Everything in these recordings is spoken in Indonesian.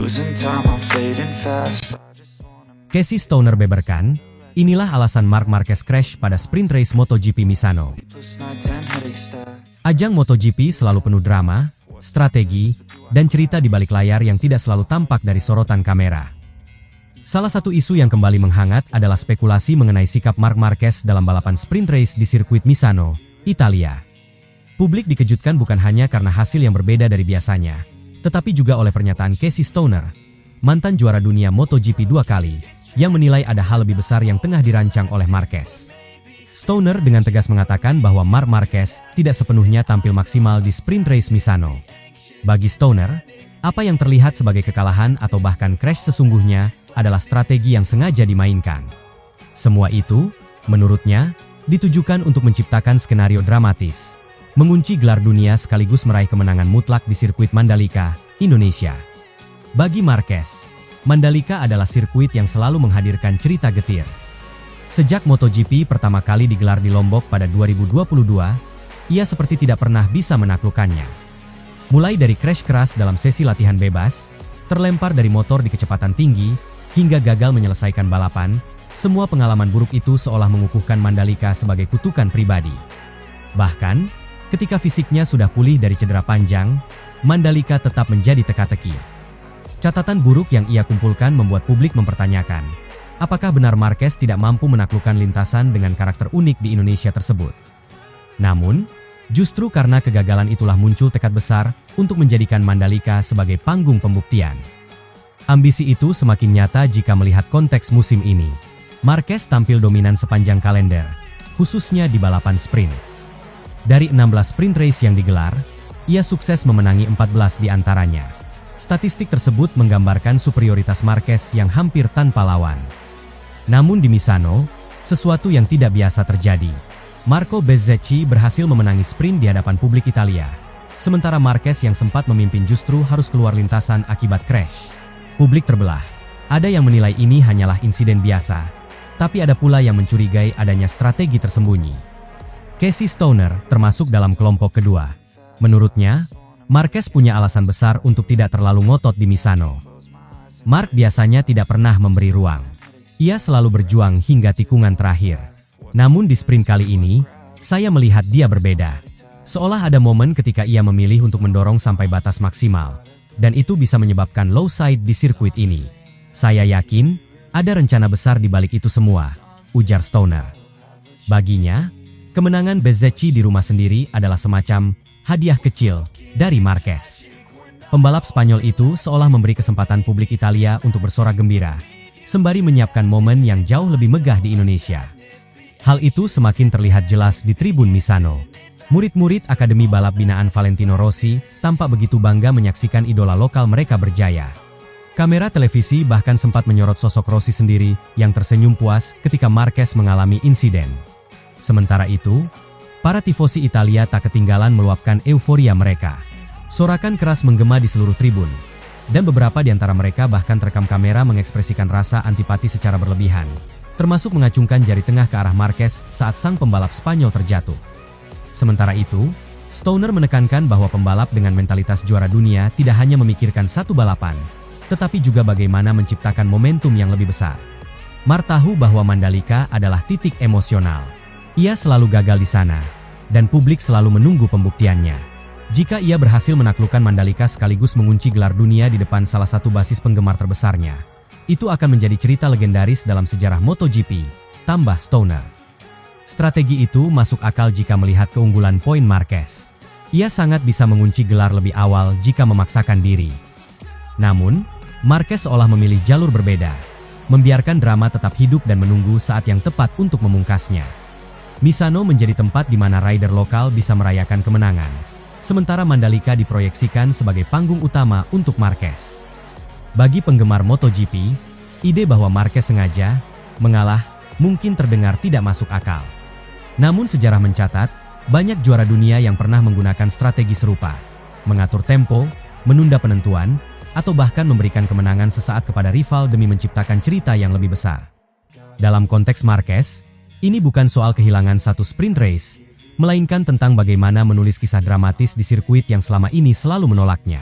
Losing time, I'm fading fast. Casey Stoner beberkan, inilah alasan Marc Marquez crash pada sprint race MotoGP Misano. Sleepless nights and headache stack. Ajang MotoGP selalu penuh drama, strategi, dan cerita di balik layar yang tidak selalu tampak dari sorotan kamera. Salah satu isu yang kembali menghangat adalah spekulasi mengenai sikap Marc Marquez dalam balapan sprint race di sirkuit Misano, Italia. Publik dikejutkan bukan hanya karena hasil yang berbeda dari biasanya, tetapi juga oleh pernyataan Casey Stoner, mantan juara dunia MotoGP 2 kali, yang menilai ada hal lebih besar yang tengah dirancang oleh Marquez. Stoner dengan tegas mengatakan bahwa Marc Marquez tidak sepenuhnya tampil maksimal di sprint race Misano. Bagi Stoner, apa yang terlihat sebagai kekalahan atau bahkan crash sesungguhnya adalah strategi yang sengaja dimainkan. Semua itu, menurutnya, ditujukan untuk menciptakan skenario dramatis, mengunci gelar dunia sekaligus meraih kemenangan mutlak di sirkuit Mandalika, Indonesia. Bagi Marquez, Mandalika adalah sirkuit yang selalu menghadirkan cerita getir. Sejak MotoGP pertama kali digelar di Lombok pada 2022, ia seperti tidak pernah bisa menaklukkannya. Mulai dari crash keras dalam sesi latihan bebas, terlempar dari motor di kecepatan tinggi, hingga gagal menyelesaikan balapan, semua pengalaman buruk itu seolah mengukuhkan Mandalika sebagai kutukan pribadi. Bahkan, ketika fisiknya sudah pulih dari cedera panjang, Mandalika tetap menjadi teka-teki. Catatan buruk yang ia kumpulkan membuat publik mempertanyakan, apakah benar Marquez tidak mampu menaklukkan lintasan dengan karakter unik di Indonesia tersebut. Namun, justru karena kegagalan itulah muncul tekad besar untuk menjadikan Mandalika sebagai panggung pembuktian. Ambisi itu semakin nyata jika melihat konteks musim ini. Marquez tampil dominan sepanjang kalender, khususnya di balapan sprint. Dari 16 sprint race yang digelar, ia sukses memenangi 14 di antaranya. Statistik tersebut menggambarkan superioritas Marquez yang hampir tanpa lawan. Namun di Misano, sesuatu yang tidak biasa terjadi. Marco Bezzecchi berhasil memenangi sprint di hadapan publik Italia. Sementara Marquez yang sempat memimpin justru harus keluar lintasan akibat crash. Publik terbelah. Ada yang menilai ini hanyalah insiden biasa, tapi ada pula yang mencurigai adanya strategi tersembunyi. Casey Stoner termasuk dalam kelompok kedua. Menurutnya, Marquez punya alasan besar untuk tidak terlalu ngotot di Misano. Marc biasanya tidak pernah memberi ruang. Ia selalu berjuang hingga tikungan terakhir. Namun di sprint kali ini, saya melihat dia berbeda. Seolah ada momen ketika ia memilih untuk mendorong sampai batas maksimal. Dan itu bisa menyebabkan low side di sirkuit ini. Saya yakin, ada rencana besar di balik itu semua, ujar Stoner. Baginya, kemenangan Bezzecchi di rumah sendiri adalah semacam hadiah kecil dari Marquez. Pembalap Spanyol itu seolah memberi kesempatan publik Italia untuk bersorak gembira, sembari menyiapkan momen yang jauh lebih megah di Indonesia. Hal itu semakin terlihat jelas di tribun Misano. Murid-murid Akademi Balap Binaan Valentino Rossi tampak begitu bangga menyaksikan idola lokal mereka berjaya. Kamera televisi bahkan sempat menyorot sosok Rossi sendiri yang tersenyum puas ketika Marquez mengalami insiden. Sementara itu, para tifosi Italia tak ketinggalan meluapkan euforia mereka. Sorakan keras menggema di seluruh tribun, dan beberapa di antara mereka bahkan terekam kamera mengekspresikan rasa antipati secara berlebihan, termasuk mengacungkan jari tengah ke arah Marquez saat sang pembalap Spanyol terjatuh. Sementara itu, Stoner menekankan bahwa pembalap dengan mentalitas juara dunia tidak hanya memikirkan satu balapan, tetapi juga bagaimana menciptakan momentum yang lebih besar. Marc tahu bahwa Mandalika adalah titik emosional. Ia selalu gagal di sana, dan publik selalu menunggu pembuktiannya. Jika ia berhasil menaklukkan Mandalika sekaligus mengunci gelar dunia di depan salah satu basis penggemar terbesarnya, itu akan menjadi cerita legendaris dalam sejarah MotoGP, tambah Stoner. Strategi itu masuk akal jika melihat keunggulan poin Marquez. Ia sangat bisa mengunci gelar lebih awal jika memaksakan diri. Namun, Marquez seolah memilih jalur berbeda, membiarkan drama tetap hidup dan menunggu saat yang tepat untuk memungkasnya. Misano menjadi tempat di mana rider lokal bisa merayakan kemenangan, sementara Mandalika diproyeksikan sebagai panggung utama untuk Marquez. Bagi penggemar MotoGP, ide bahwa Marquez sengaja mengalah mungkin terdengar tidak masuk akal. Namun sejarah mencatat, banyak juara dunia yang pernah menggunakan strategi serupa, mengatur tempo, menunda penentuan, atau bahkan memberikan kemenangan sesaat kepada rival demi menciptakan cerita yang lebih besar. Dalam konteks Marquez, ini bukan soal kehilangan satu sprint race, melainkan tentang bagaimana menulis kisah dramatis di sirkuit yang selama ini selalu menolaknya.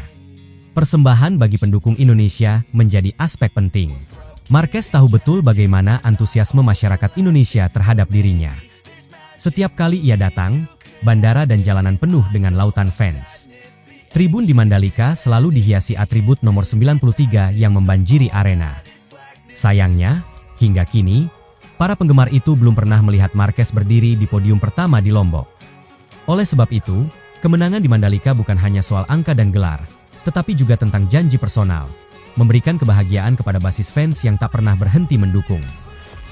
Persembahan bagi pendukung Indonesia menjadi aspek penting. Marquez tahu betul bagaimana antusiasme masyarakat Indonesia terhadap dirinya. Setiap kali ia datang, bandara dan jalanan penuh dengan lautan fans. Tribun di Mandalika selalu dihiasi atribut nomor 93 yang membanjiri arena. Sayangnya, hingga kini, para penggemar itu belum pernah melihat Marquez berdiri di podium pertama di Lombok. Oleh sebab itu, kemenangan di Mandalika bukan hanya soal angka dan gelar, tetapi juga tentang janji personal, memberikan kebahagiaan kepada basis fans yang tak pernah berhenti mendukung.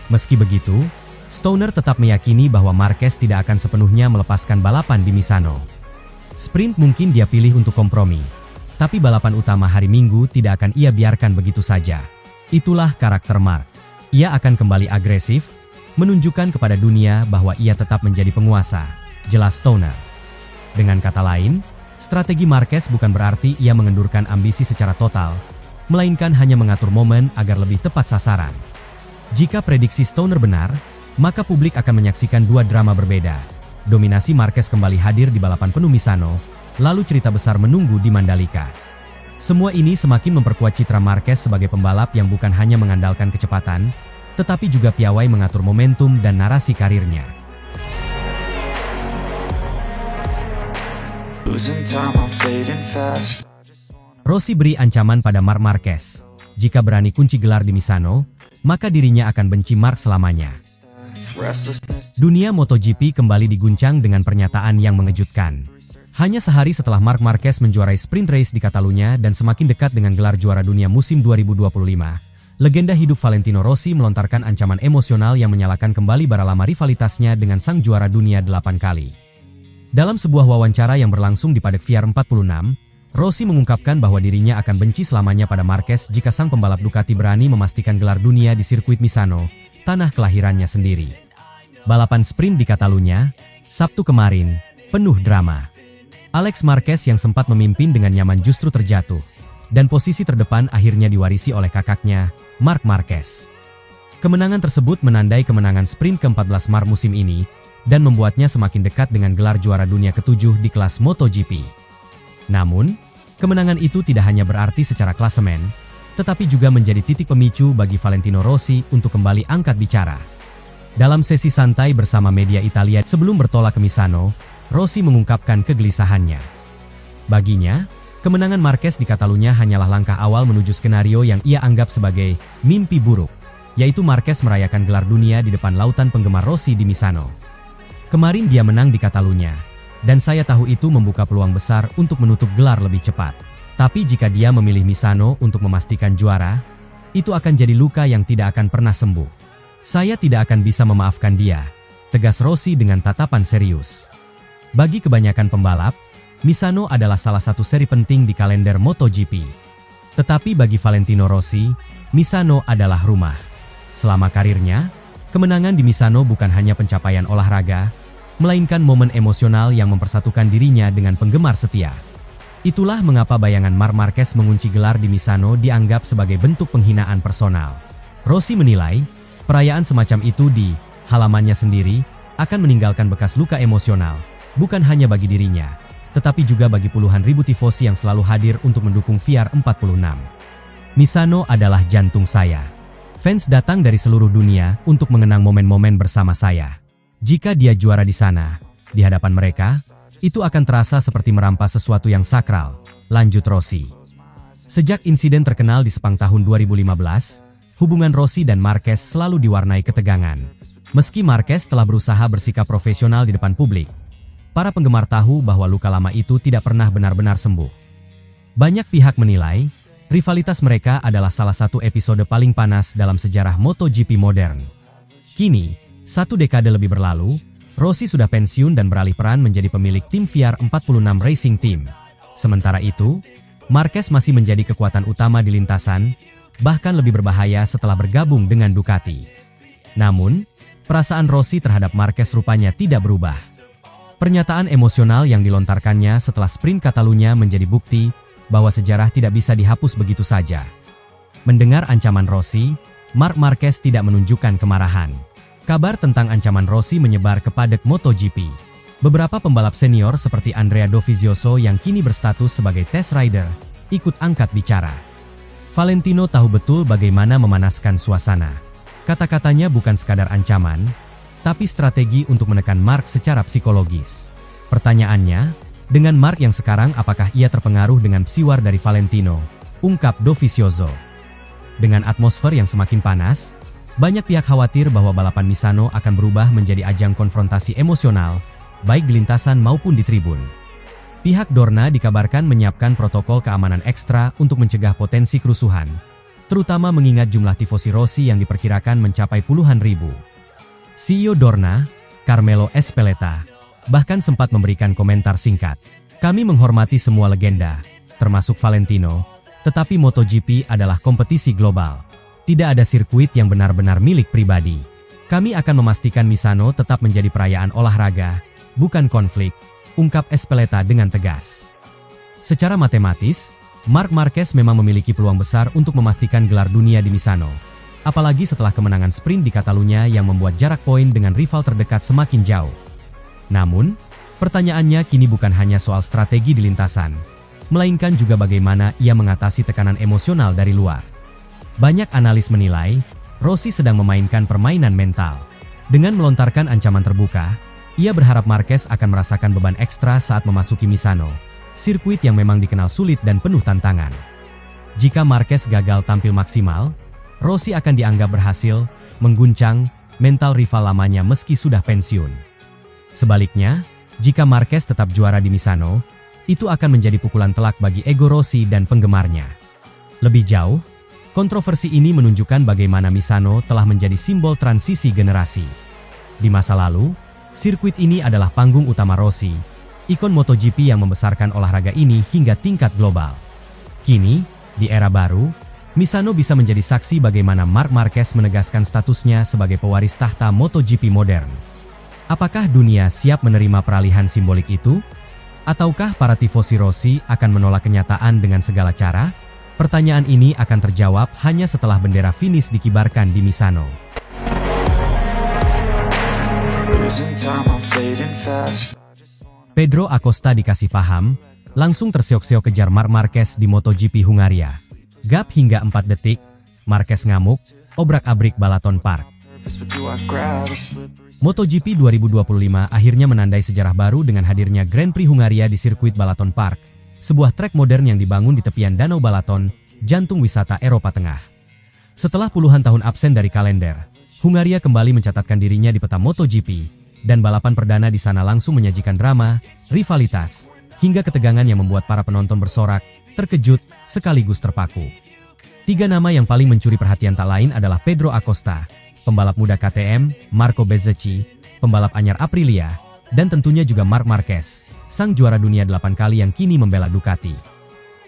Meski begitu, Stoner tetap meyakini bahwa Marquez tidak akan sepenuhnya melepaskan balapan di Misano. Sprint mungkin dia pilih untuk kompromi, tapi balapan utama hari Minggu tidak akan ia biarkan begitu saja. Itulah karakter Mark. Ia akan kembali agresif, menunjukkan kepada dunia bahwa ia tetap menjadi penguasa, jelas Stoner. Dengan kata lain, strategi Marquez bukan berarti ia mengendurkan ambisi secara total, melainkan hanya mengatur momen agar lebih tepat sasaran. Jika prediksi Stoner benar, maka publik akan menyaksikan dua drama berbeda. Dominasi Marquez kembali hadir di balapan penuh Misano, lalu cerita besar menunggu di Mandalika. Semua ini semakin memperkuat citra Marquez sebagai pembalap yang bukan hanya mengandalkan kecepatan, tetapi juga piawai mengatur momentum dan narasi karirnya. Losing time, I'm fading fast. Rossi beri ancaman pada Marc Marquez. Jika berani kunci gelar di Misano, maka dirinya akan benci Marc selamanya. Restlessness. Dunia MotoGP kembali diguncang dengan pernyataan yang mengejutkan. Hanya sehari setelah Marc Marquez menjuarai sprint race di Catalunya dan semakin dekat dengan gelar juara dunia musim 2025, legenda hidup Valentino Rossi melontarkan ancaman emosional yang menyalakan kembali bara lama rivalitasnya dengan sang juara dunia 8 kali. Dalam sebuah wawancara yang berlangsung di paddock VR46, Rossi mengungkapkan bahwa dirinya akan benci selamanya pada Marquez jika sang pembalap Ducati berani memastikan gelar dunia di sirkuit Misano, tanah kelahirannya sendiri. Balapan sprint di Catalunya, Sabtu kemarin, penuh drama. Alex Marquez yang sempat memimpin dengan nyaman justru terjatuh, dan posisi terdepan akhirnya diwarisi oleh kakaknya, Marc Marquez. Kemenangan tersebut menandai kemenangan sprint ke-14 Marc musim ini, dan membuatnya semakin dekat dengan gelar juara dunia ke-7 di kelas MotoGP. Namun, kemenangan itu tidak hanya berarti secara klasemen, tetapi juga menjadi titik pemicu bagi Valentino Rossi untuk kembali angkat bicara. Dalam sesi santai bersama media Italia sebelum bertolak ke Misano, Rossi mengungkapkan kegelisahannya. Baginya, kemenangan Marquez di Catalunya hanyalah langkah awal menuju skenario yang ia anggap sebagai mimpi buruk, yaitu Marquez merayakan gelar dunia di depan lautan penggemar Rossi di Misano. Kemarin dia menang di Catalunya, dan saya tahu itu membuka peluang besar untuk menutup gelar lebih cepat. Tapi jika dia memilih Misano untuk memastikan juara, itu akan jadi luka yang tidak akan pernah sembuh. Saya tidak akan bisa memaafkan dia, tegas Rossi dengan tatapan serius. Bagi kebanyakan pembalap, Misano adalah salah satu seri penting di kalender MotoGP. Tetapi bagi Valentino Rossi, Misano adalah rumah. Selama karirnya, kemenangan di Misano bukan hanya pencapaian olahraga, melainkan momen emosional yang mempersatukan dirinya dengan penggemar setia. Itulah mengapa bayangan Marc Marquez mengunci gelar di Misano dianggap sebagai bentuk penghinaan personal. Rossi menilai, perayaan semacam itu di halamannya sendiri akan meninggalkan bekas luka emosional, bukan hanya bagi dirinya, tetapi juga bagi puluhan ribu tifosi yang selalu hadir untuk mendukung VR46. Misano adalah jantung saya. Fans datang dari seluruh dunia untuk mengenang momen-momen bersama saya. Jika dia juara di sana, di hadapan mereka, itu akan terasa seperti merampas sesuatu yang sakral, lanjut Rossi. Sejak insiden terkenal di Sepang tahun 2015, hubungan Rossi dan Marquez selalu diwarnai ketegangan. Meski Marquez telah berusaha bersikap profesional di depan publik, para penggemar tahu bahwa luka lama itu tidak pernah benar-benar sembuh. Banyak pihak menilai, rivalitas mereka adalah salah satu episode paling panas dalam sejarah MotoGP modern. Kini, 1 dekade lebih berlalu, Rossi sudah pensiun dan beralih peran menjadi pemilik tim VR46 Racing Team. Sementara itu, Marquez masih menjadi kekuatan utama di lintasan, bahkan lebih berbahaya setelah bergabung dengan Ducati. Namun, perasaan Rossi terhadap Marquez rupanya tidak berubah. Pernyataan emosional yang dilontarkannya setelah sprint Catalunya menjadi bukti bahwa sejarah tidak bisa dihapus begitu saja. Mendengar ancaman Rossi, Marc Marquez tidak menunjukkan kemarahan. Kabar tentang ancaman Rossi menyebar ke paddock MotoGP. Beberapa pembalap senior seperti Andrea Dovizioso yang kini berstatus sebagai test rider, ikut angkat bicara. Valentino tahu betul bagaimana memanaskan suasana. Kata-katanya bukan sekadar ancaman, tapi strategi untuk menekan Mark secara psikologis. Pertanyaannya, dengan Mark yang sekarang apakah ia terpengaruh dengan psiwar dari Valentino? Ungkap Dovizioso. Dengan atmosfer yang semakin panas, banyak pihak khawatir bahwa balapan Misano akan berubah menjadi ajang konfrontasi emosional, baik di lintasan maupun di tribun. Pihak Dorna dikabarkan menyiapkan protokol keamanan ekstra untuk mencegah potensi kerusuhan, terutama mengingat jumlah tifosi Rossi yang diperkirakan mencapai puluhan ribu. CEO Dorna, Carmelo Espeleta, bahkan sempat memberikan komentar singkat. Kami menghormati semua legenda, termasuk Valentino, tetapi MotoGP adalah kompetisi global. Tidak ada sirkuit yang benar-benar milik pribadi. Kami akan memastikan Misano tetap menjadi perayaan olahraga, bukan konflik, ungkap Espeleta dengan tegas. Secara matematis, Marc Marquez memang memiliki peluang besar untuk memastikan gelar dunia di Misano. Apalagi setelah kemenangan sprint di Catalunya yang membuat jarak poin dengan rival terdekat semakin jauh. Namun, pertanyaannya kini bukan hanya soal strategi di lintasan, melainkan juga bagaimana ia mengatasi tekanan emosional dari luar. Banyak analis menilai, Rossi sedang memainkan permainan mental. Dengan melontarkan ancaman terbuka, ia berharap Marquez akan merasakan beban ekstra saat memasuki Misano, sirkuit yang memang dikenal sulit dan penuh tantangan. Jika Marquez gagal tampil maksimal, Rossi akan dianggap berhasil mengguncang mental rival lamanya meski sudah pensiun. Sebaliknya, jika Marquez tetap juara di Misano, itu akan menjadi pukulan telak bagi ego Rossi dan penggemarnya. Lebih jauh, kontroversi ini menunjukkan bagaimana Misano telah menjadi simbol transisi generasi. Di masa lalu, sirkuit ini adalah panggung utama Rossi, ikon MotoGP yang membesarkan olahraga ini hingga tingkat global. Kini, di era baru, Misano bisa menjadi saksi bagaimana Marc Marquez menegaskan statusnya sebagai pewaris tahta MotoGP modern. Apakah dunia siap menerima peralihan simbolik itu? Ataukah para tifosi Rossi akan menolak kenyataan dengan segala cara? Pertanyaan ini akan terjawab hanya setelah bendera finish dikibarkan di Misano. Pedro Acosta dikasih paham, langsung terseok-seok kejar Marc Marquez di MotoGP Hungaria. Gap hingga 4 detik, Marquez ngamuk, obrak-abrik Balaton Park. MotoGP 2025 akhirnya menandai sejarah baru dengan hadirnya Grand Prix Hungaria di sirkuit Balaton Park, sebuah trek modern yang dibangun di tepian Danau Balaton, jantung wisata Eropa Tengah. Setelah puluhan tahun absen dari kalender, Hungaria kembali mencatatkan dirinya di peta MotoGP, dan balapan perdana di sana langsung menyajikan drama, rivalitas, hingga ketegangan yang membuat para penonton bersorak, terkejut, sekaligus terpaku. 3 nama yang paling mencuri perhatian tak lain adalah Pedro Acosta, pembalap muda KTM, Marco Bezzecchi, pembalap anyar Aprilia, dan tentunya juga Marc Marquez, sang juara dunia 8 kali yang kini membela Ducati.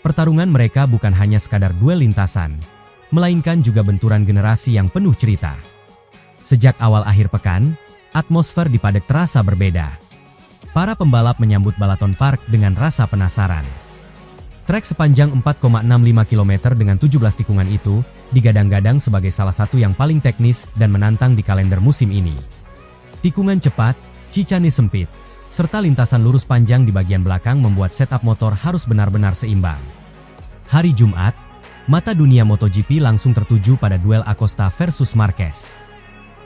Pertarungan mereka bukan hanya sekadar duel lintasan, melainkan juga benturan generasi yang penuh cerita. Sejak awal akhir pekan, atmosfer di paddock terasa berbeda. Para pembalap menyambut Balaton Park dengan rasa penasaran. Trek sepanjang 4,65 km dengan 17 tikungan itu, digadang-gadang sebagai salah satu yang paling teknis dan menantang di kalender musim ini. Tikungan cepat, cicane sempit, serta lintasan lurus panjang di bagian belakang membuat setup motor harus benar-benar seimbang. Hari Jumat, mata dunia MotoGP langsung tertuju pada duel Acosta versus Marquez.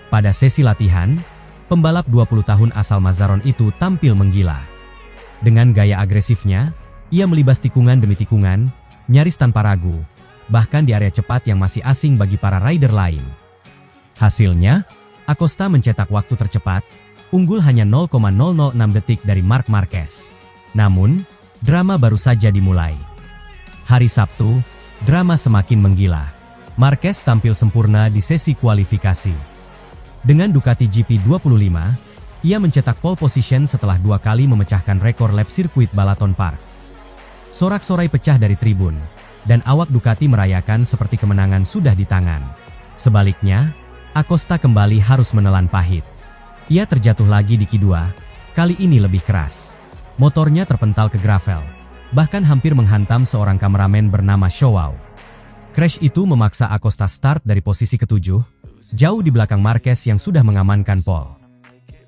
Pada sesi latihan, pembalap 20 tahun asal Mazaron itu tampil menggila. Dengan gaya agresifnya, ia melibas tikungan demi tikungan, nyaris tanpa ragu, bahkan di area cepat yang masih asing bagi para rider lain. Hasilnya, Acosta mencetak waktu tercepat, unggul hanya 0,006 detik dari Marc Marquez. Namun, drama baru saja dimulai. Hari Sabtu, drama semakin menggila. Marquez tampil sempurna di sesi kualifikasi. Dengan Ducati GP25, ia mencetak pole position setelah 2 kali memecahkan rekor lap sirkuit Balaton Park. Sorak-sorai pecah dari tribun, dan awak Ducati merayakan seperti kemenangan sudah di tangan. Sebaliknya, Acosta kembali harus menelan pahit. Ia terjatuh lagi di Q2, kali ini lebih keras. Motornya terpental ke gravel, bahkan hampir menghantam seorang kameramen bernama Showau. Crash itu memaksa Acosta start dari posisi ke-7, jauh di belakang Marquez yang sudah mengamankan pole.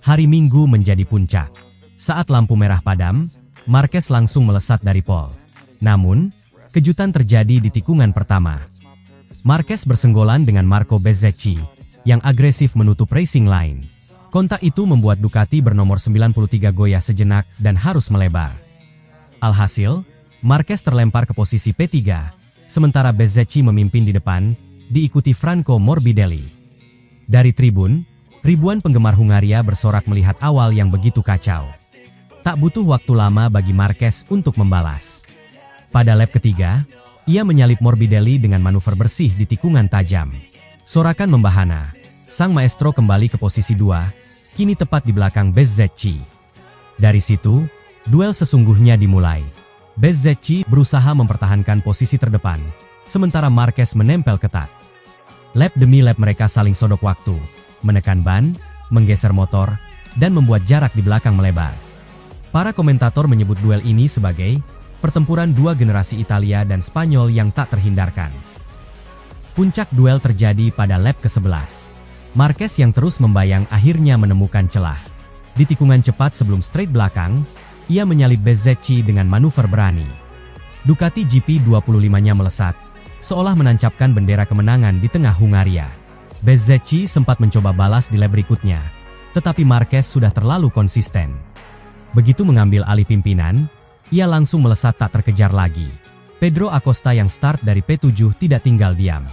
Hari Minggu menjadi puncak. Saat lampu merah padam, Marquez langsung melesat dari pole. Namun, kejutan terjadi di tikungan pertama. Marquez bersenggolan dengan Marco Bezzecchi, yang agresif menutup racing line. Kontak itu membuat Ducati bernomor 93 goyah sejenak dan harus melebar. Alhasil, Marquez terlempar ke posisi P3, sementara Bezzecchi memimpin di depan, diikuti Franco Morbidelli. Dari tribun, ribuan penggemar Hungaria bersorak melihat awal yang begitu kacau. Tak butuh waktu lama bagi Marquez untuk membalas. Pada lap ketiga, ia menyalip Morbidelli dengan manuver bersih di tikungan tajam. Sorakan membahana, sang maestro kembali ke posisi 2, kini tepat di belakang Bezzecchi. Dari situ, duel sesungguhnya dimulai. Bezzecchi berusaha mempertahankan posisi terdepan, sementara Marquez menempel ketat. Lap demi lap mereka saling sodok waktu, menekan ban, menggeser motor, dan membuat jarak di belakang melebar. Para komentator menyebut duel ini sebagai pertempuran dua generasi Italia dan Spanyol yang tak terhindarkan. Puncak duel terjadi pada lap ke-11. Marquez yang terus membayang akhirnya menemukan celah. Di tikungan cepat sebelum straight belakang, ia menyalip Bezzecchi dengan manuver berani. Ducati GP25-nya melesat, seolah menancapkan bendera kemenangan di tengah Hungaria. Bezzecchi sempat mencoba balas di lap berikutnya, tetapi Marquez sudah terlalu konsisten. Begitu mengambil alih pimpinan, ia langsung melesat tak terkejar lagi. Pedro Acosta yang start dari P7 tidak tinggal diam.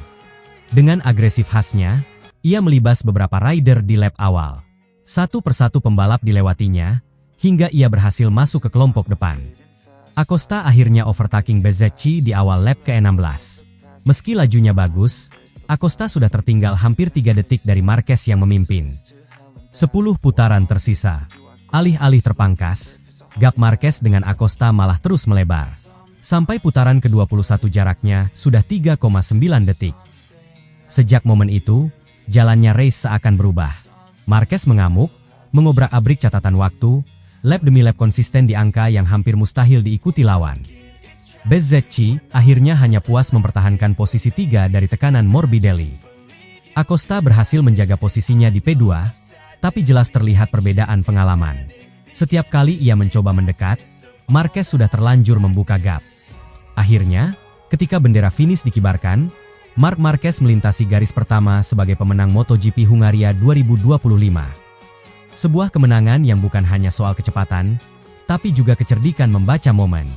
Dengan agresif khasnya, ia melibas beberapa rider di lap awal. Satu persatu pembalap dilewatinya, hingga ia berhasil masuk ke kelompok depan. Acosta akhirnya overtaking Bezzecchi di awal lap ke-16. Meski lajunya bagus, Acosta sudah tertinggal hampir 3 detik dari Marquez yang memimpin. 10 putaran tersisa. Alih-alih terpangkas, gap Marquez dengan Acosta malah terus melebar. Sampai putaran ke-21 jaraknya sudah 3,9 detik. Sejak momen itu, jalannya race seakan berubah. Marquez mengamuk, mengobrak-abrik catatan waktu, lap demi lap konsisten di angka yang hampir mustahil diikuti lawan. Bezzecchi akhirnya hanya puas mempertahankan posisi 3 dari tekanan Morbidelli. Acosta berhasil menjaga posisinya di P2, tapi jelas terlihat perbedaan pengalaman. Setiap kali ia mencoba mendekat, Marquez sudah terlanjur membuka gap. Akhirnya, ketika bendera finish dikibarkan, Marc Marquez melintasi garis pertama sebagai pemenang MotoGP Hungaria 2025. Sebuah kemenangan yang bukan hanya soal kecepatan, tapi juga kecerdikan membaca momen.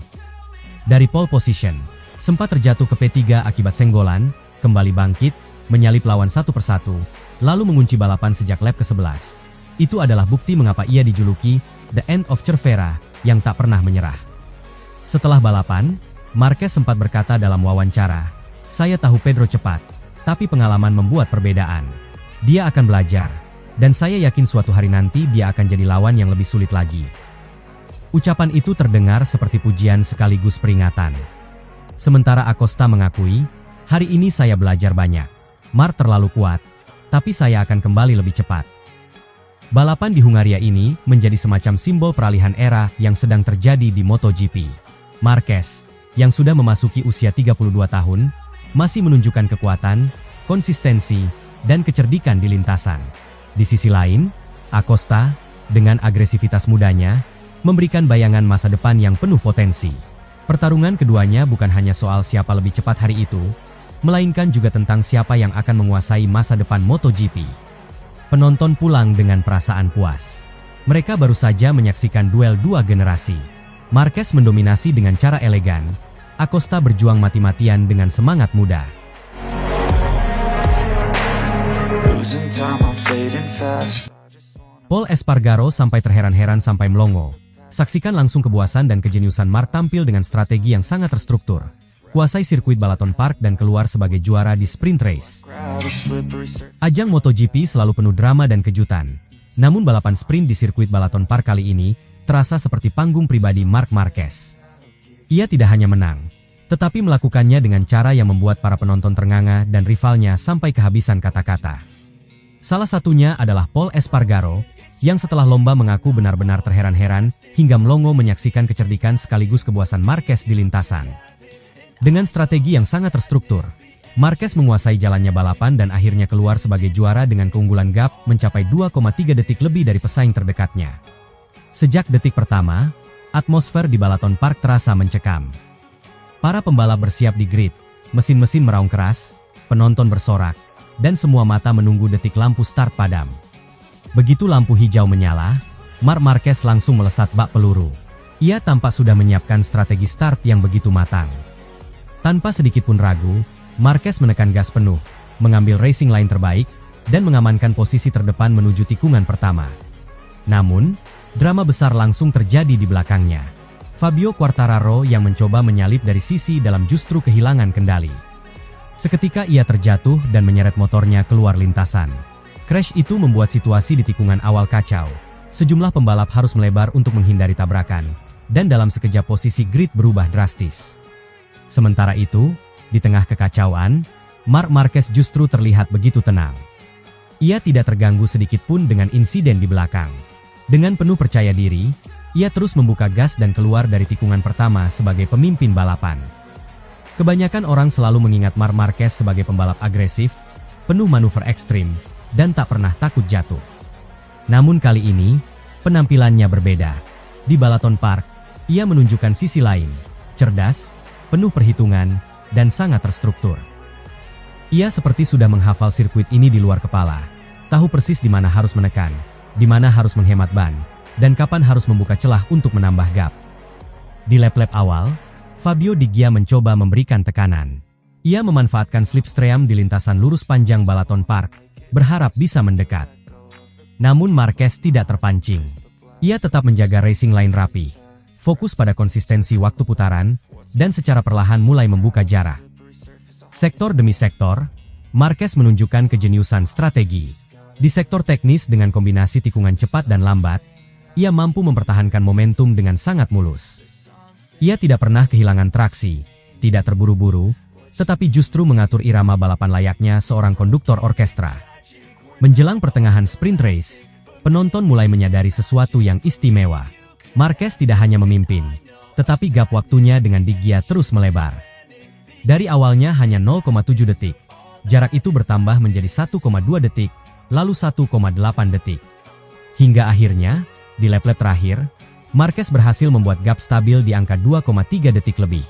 Dari pole position, sempat terjatuh ke P3 akibat senggolan, kembali bangkit, menyalip lawan satu persatu, lalu mengunci balapan sejak lap ke-11. Itu adalah bukti mengapa ia dijuluki The End of Cervera, yang tak pernah menyerah. Setelah balapan, Marquez sempat berkata dalam wawancara, "Saya tahu Pedro cepat, tapi pengalaman membuat perbedaan. Dia akan belajar, dan saya yakin suatu hari nanti dia akan jadi lawan yang lebih sulit lagi." Ucapan itu terdengar seperti pujian sekaligus peringatan. Sementara Acosta mengakui, "Hari ini saya belajar banyak. Marc terlalu kuat, tapi saya akan kembali lebih cepat." Balapan di Hungaria ini menjadi semacam simbol peralihan era yang sedang terjadi di MotoGP. Marquez, yang sudah memasuki usia 32 tahun, masih menunjukkan kekuatan, konsistensi, dan kecerdikan di lintasan. Di sisi lain, Acosta, dengan agresivitas mudanya, memberikan bayangan masa depan yang penuh potensi. Pertarungan keduanya bukan hanya soal siapa lebih cepat hari itu, melainkan juga tentang siapa yang akan menguasai masa depan MotoGP. Penonton pulang dengan perasaan puas. Mereka baru saja menyaksikan duel dua generasi. Marquez mendominasi dengan cara elegan, Acosta berjuang mati-matian dengan semangat muda. Losing time, I'm fading fast. Pol Espargaro sampai terheran-heran sampai melongo. Saksikan langsung kepuasan dan kejeniusan Marc tampil dengan strategi yang sangat terstruktur. Kuasai sirkuit Balaton Park dan keluar sebagai juara di sprint race. Ajang MotoGP selalu penuh drama dan kejutan. Namun balapan sprint di sirkuit Balaton Park kali ini terasa seperti panggung pribadi Marc Marquez. Ia tidak hanya menang, tetapi melakukannya dengan cara yang membuat para penonton ternganga dan rivalnya sampai kehabisan kata-kata. Salah satunya adalah Pol Espargaro, yang setelah lomba mengaku benar-benar terheran-heran hingga melongo menyaksikan kecerdikan sekaligus kepuasan Marquez di lintasan. Dengan strategi yang sangat terstruktur, Marquez menguasai jalannya balapan dan akhirnya keluar sebagai juara dengan keunggulan gap mencapai 2,3 detik lebih dari pesaing terdekatnya. Sejak detik pertama, atmosfer di Balaton Park terasa mencekam. Para pembalap bersiap di grid, mesin-mesin meraung keras, penonton bersorak, dan semua mata menunggu detik lampu start padam. Begitu lampu hijau menyala, Marc Marquez langsung melesat bak peluru. Ia tampak sudah menyiapkan strategi start yang begitu matang. Tanpa sedikit pun ragu, Marquez menekan gas penuh, mengambil racing line terbaik, dan mengamankan posisi terdepan menuju tikungan pertama. Namun, drama besar langsung terjadi di belakangnya. Fabio Quartararo yang mencoba menyalip dari sisi dalam justru kehilangan kendali. Seketika ia terjatuh dan menyeret motornya keluar lintasan. Crash itu membuat situasi di tikungan awal kacau. Sejumlah pembalap harus melebar untuk menghindari tabrakan, dan dalam sekejap posisi grid berubah drastis. Sementara itu, di tengah kekacauan, Marc Marquez justru terlihat begitu tenang. Ia tidak terganggu sedikit pun dengan insiden di belakang. Dengan penuh percaya diri, ia terus membuka gas dan keluar dari tikungan pertama sebagai pemimpin balapan. Kebanyakan orang selalu mengingat Marc Marquez sebagai pembalap agresif, penuh manuver ekstrim, dan tak pernah takut jatuh. Namun kali ini, penampilannya berbeda. Di Balaton Park, ia menunjukkan sisi lain, cerdas, penuh perhitungan, dan sangat terstruktur. Ia seperti sudah menghafal sirkuit ini di luar kepala, tahu persis di mana harus menekan, di mana harus menghemat ban, dan kapan harus membuka celah untuk menambah gap. Di lap-lap awal, Fabio Di Gia mencoba memberikan tekanan. Ia memanfaatkan slipstream di lintasan lurus panjang Balaton Park, berharap bisa mendekat. Namun Marquez tidak terpancing. Ia tetap menjaga racing line rapi, fokus pada konsistensi waktu putaran, dan secara perlahan mulai membuka jarak. Sektor demi sektor, Marquez menunjukkan kejeniusan strategi. Di sektor teknis dengan kombinasi tikungan cepat dan lambat, ia mampu mempertahankan momentum dengan sangat mulus. Ia tidak pernah kehilangan traksi, tidak terburu-buru, tetapi justru mengatur irama balapan layaknya seorang konduktor orkestra. Menjelang pertengahan sprint race, penonton mulai menyadari sesuatu yang istimewa. Marquez tidak hanya memimpin, tetapi gap waktunya dengan Di Gia terus melebar. Dari awalnya hanya 0,7 detik, jarak itu bertambah menjadi 1,2 detik, lalu 1,8 detik. Hingga akhirnya, di lap-lap terakhir, Marquez berhasil membuat gap stabil di angka 2,3 detik lebih.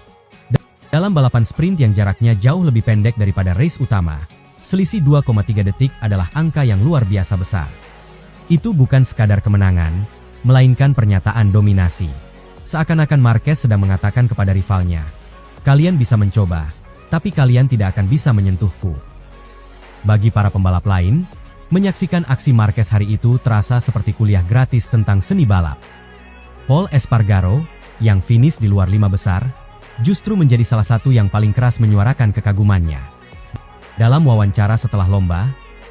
Dalam balapan sprint yang jaraknya jauh lebih pendek daripada race utama, selisih 2,3 detik adalah angka yang luar biasa besar. Itu bukan sekadar kemenangan, melainkan pernyataan dominasi. Seakan-akan Marquez sedang mengatakan kepada rivalnya, "Kalian bisa mencoba, tapi kalian tidak akan bisa menyentuhku." Bagi para pembalap lain, menyaksikan aksi Marquez hari itu terasa seperti kuliah gratis tentang seni balap. Pol Espargaro, yang finish di luar 5 besar, justru menjadi salah satu yang paling keras menyuarakan kekagumannya. Dalam wawancara setelah lomba,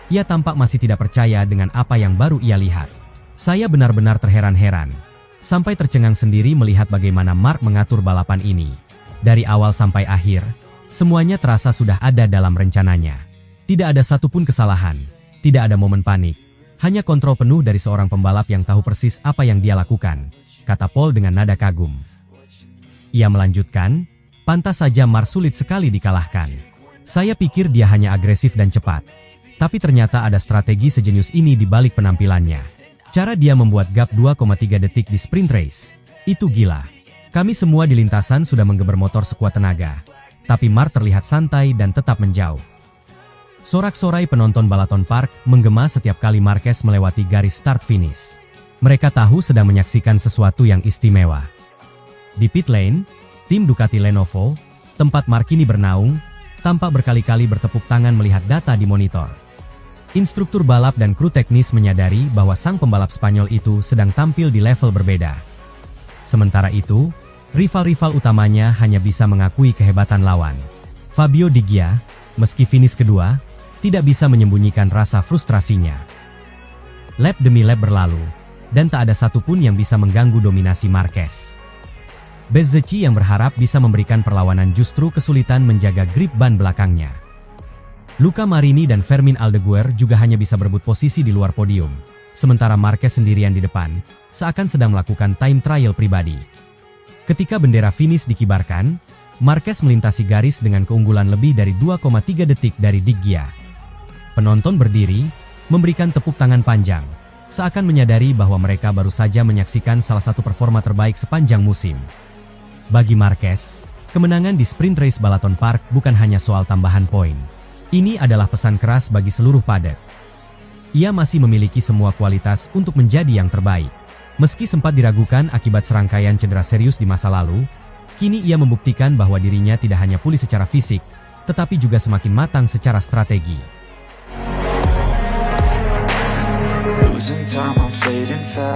ia tampak masih tidak percaya dengan apa yang baru ia lihat. "Saya benar-benar terheran-heran, sampai tercengang sendiri melihat bagaimana Marc mengatur balapan ini. Dari awal sampai akhir, semuanya terasa sudah ada dalam rencananya. Tidak ada satupun kesalahan, tidak ada momen panik, hanya kontrol penuh dari seorang pembalap yang tahu persis apa yang dia lakukan," kata Pol dengan nada kagum. Ia melanjutkan, "Pantas saja Marc sulit sekali dikalahkan. Saya pikir dia hanya agresif dan cepat. Tapi ternyata ada strategi sejenius ini di balik penampilannya. Cara dia membuat gap 2,3 detik di sprint race. Itu gila. Kami semua di lintasan sudah menggeber motor sekuat tenaga. Tapi Marc terlihat santai dan tetap menjauh." Sorak-sorai penonton Balaton Park menggema setiap kali Marquez melewati garis start-finish. Mereka tahu sedang menyaksikan sesuatu yang istimewa. Di pit lane, tim Ducati Lenovo, tempat Marquini bernaung, tampak berkali-kali bertepuk tangan melihat data di monitor. Instruktur balap dan kru teknis menyadari bahwa sang pembalap Spanyol itu sedang tampil di level berbeda. Sementara itu, rival-rival utamanya hanya bisa mengakui kehebatan lawan. Fabio Di Gia, meski finish kedua, tidak bisa menyembunyikan rasa frustrasinya. Lap demi lap berlalu, dan tak ada satupun yang bisa mengganggu dominasi Marquez. Bezzecchi yang berharap bisa memberikan perlawanan justru kesulitan menjaga grip ban belakangnya. Luca Marini dan Fermin Aldeguer juga hanya bisa berebut posisi di luar podium, sementara Marquez sendirian di depan, seakan sedang melakukan time trial pribadi. Ketika bendera finish dikibarkan, Marquez melintasi garis dengan keunggulan lebih dari 2,3 detik dari Di Gia. Penonton berdiri, memberikan tepuk tangan panjang, seakan menyadari bahwa mereka baru saja menyaksikan salah satu performa terbaik sepanjang musim. Bagi Marquez, Kemenangan di sprint race Balaton Park bukan hanya soal tambahan poin. Ini adalah pesan keras bagi seluruh Paddock. Ia masih memiliki semua kualitas untuk menjadi yang terbaik. Meski sempat diragukan akibat serangkaian cedera serius di masa lalu, kini ia membuktikan bahwa dirinya tidak hanya pulih secara fisik, tetapi juga semakin matang secara strategi. Losing time, I'm fading fast.